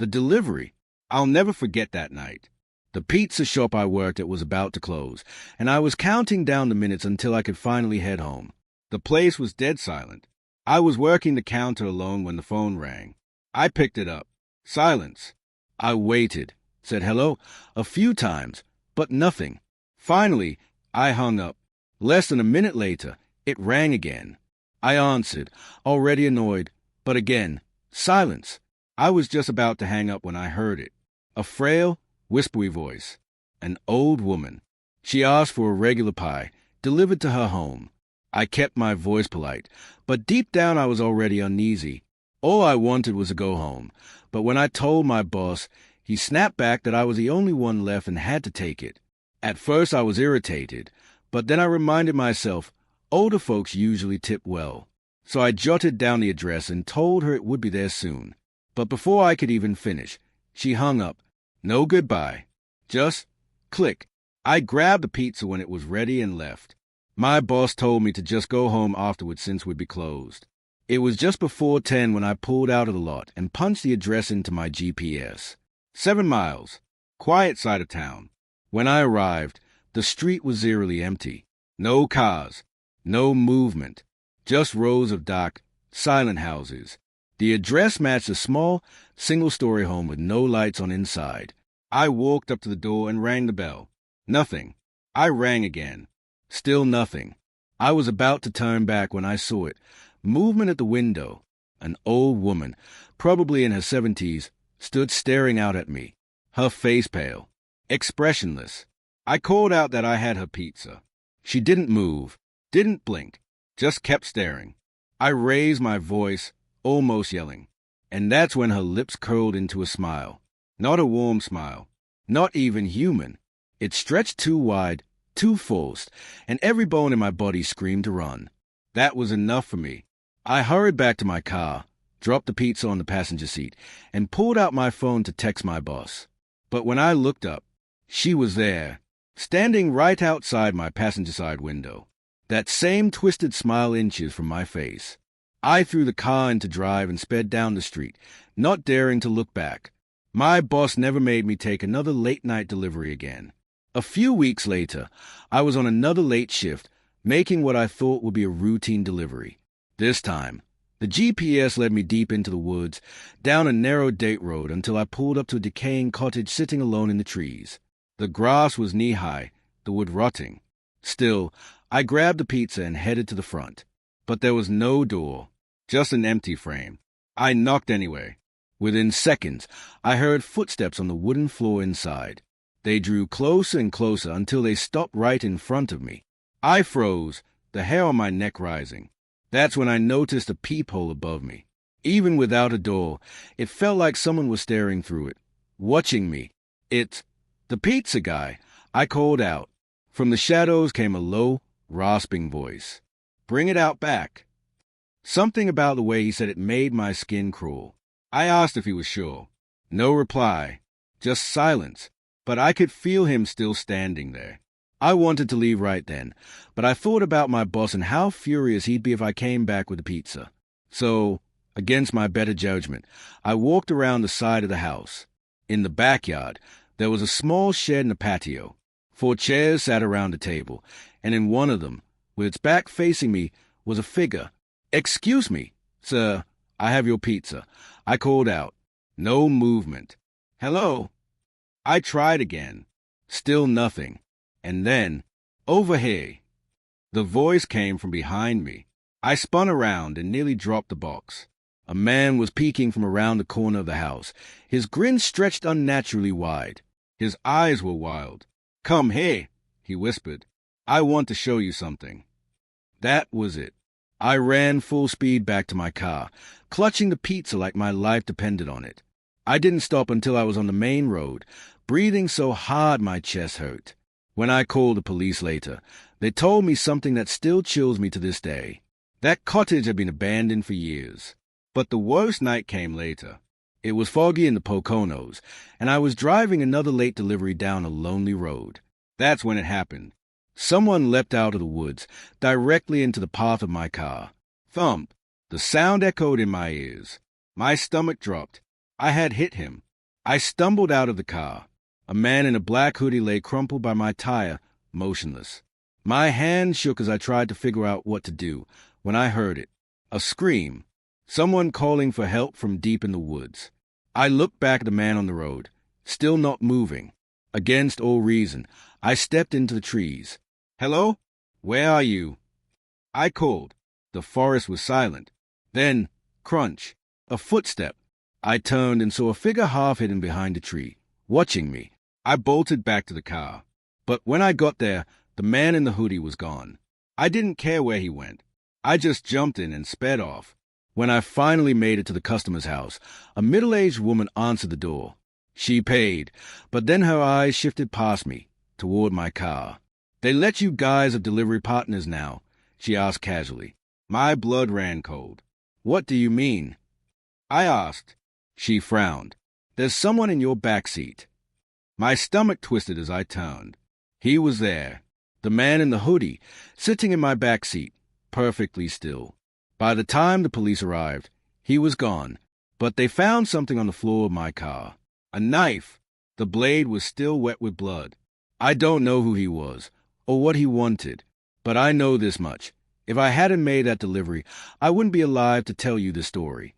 The delivery. I'll never forget that night. The pizza shop I worked at was about to close, and I was counting down the minutes until I could finally head home. The place was dead silent. I was working the counter alone when the phone rang. I picked it up. Silence. I waited, said hello a few times, but nothing. Finally, I hung up. Less than a minute later, it rang again. I answered, already annoyed, but again, silence. I was just about to hang up when I heard it. A frail, whispery voice. An old woman. She asked for a regular pie, delivered to her home. I kept my voice polite, but deep down I was already uneasy. All I wanted was to go home, but when I told my boss, he snapped back that I was the only one left and had to take it. At first I was irritated, but then I reminded myself, older folks usually tip well. So I jotted down the address and told her it would be there soon. But before I could even finish, she hung up. No goodbye. Just click. I grabbed the pizza when it was ready and left. My boss told me to just go home afterwards since we'd be closed. It was just before 10 when I pulled out of the lot and punched the address into my GPS. 7 miles. Quiet side of town. When I arrived, the street was eerily empty. No cars. No movement. Just rows of dark, silent houses. The address matched a small, single-story home with no lights on inside. I walked up to the door and rang the bell. Nothing. I rang again. Still nothing. I was about to turn back when I saw it. Movement at the window. An old woman, probably in her 70s, stood staring out at me. Her face pale. Expressionless. I called out that I had her pizza. She didn't move. Didn't blink. Just kept staring. I raised my voice, almost yelling. And that's when her lips curled into a smile. Not a warm smile. Not even human. It stretched too wide, too forced, and every bone in my body screamed to run. That was enough for me. I hurried back to my car, dropped the pizza on the passenger seat, and pulled out my phone to text my boss. But when I looked up, she was there, standing right outside my passenger side window. That same twisted smile inches from my face. I threw the car into drive and sped down the street, not daring to look back. My boss never made me take another late-night delivery again. A few weeks later, I was on another late shift, making what I thought would be a routine delivery. This time, the GPS led me deep into the woods, down a narrow dirt road until I pulled up to a decaying cottage sitting alone in the trees. The grass was knee-high, the wood rotting. Still, I grabbed the pizza and headed to the front. But there was no door, just an empty frame. I knocked anyway. Within seconds, I heard footsteps on the wooden floor inside. They drew closer and closer until they stopped right in front of me. I froze, the hair on my neck rising. That's when I noticed a peephole above me. Even without a door, it felt like someone was staring through it, watching me. It's the pizza guy, I called out. From the shadows came a low, rasping voice. Bring it out back. Something about the way he said it made my skin crawl. I asked if he was sure. No reply, just silence, but I could feel him still standing there. I wanted to leave right then, but I thought about my boss and how furious he'd be if I came back with the pizza. So, against my better judgment, I walked around the side of the house. In the backyard, there was a small shed and a patio. 4 chairs sat around a table, and in one of them, with its back facing me, was a figure. "Excuse me, sir, I have your pizza," I called out. No movement. "Hello?" I tried again. Still nothing. And then, "Over here." The voice came from behind me. I spun around and nearly dropped the box. A man was peeking from around the corner of the house. His grin stretched unnaturally wide. His eyes were wild. "Come here," he whispered. "I want to show you something." That was it. I ran full speed back to my car, clutching the pizza like my life depended on it. I didn't stop until I was on the main road, breathing so hard my chest hurt. When I called the police later, they told me something that still chills me to this day. That cottage had been abandoned for years. But the worst night came later. It was foggy in the Poconos, and I was driving another late delivery down a lonely road. That's when it happened. Someone leapt out of the woods, directly into the path of my car. Thump! The sound echoed in my ears. My stomach dropped. I had hit him. I stumbled out of the car. A man in a black hoodie lay crumpled by my tire, motionless. My hand shook as I tried to figure out what to do when I heard it. A scream. Someone calling for help from deep in the woods. I looked back at the man on the road, still not moving. Against all reason, I stepped into the trees. "Hello? Where are you?" I called. The forest was silent. Then, crunch, a footstep. I turned and saw a figure half hidden behind a tree, watching me. I bolted back to the car. But when I got there, the man in the hoodie was gone. I didn't care where he went. I just jumped in and sped off. When I finally made it to the customer's house, a middle-aged woman answered the door. She paid, but then her eyes shifted past me, toward my car. "They let you guys have delivery partners now?" she asked casually. My blood ran cold. "What do you mean?" I asked. She frowned. "There's someone in your back seat." My stomach twisted as I turned. He was there, the man in the hoodie, sitting in my back seat, perfectly still. By the time the police arrived, he was gone, but they found something on the floor of my car. A knife. The blade was still wet with blood. I don't know who he was, or what he wanted, but I know this much. If I hadn't made that delivery, I wouldn't be alive to tell you the story.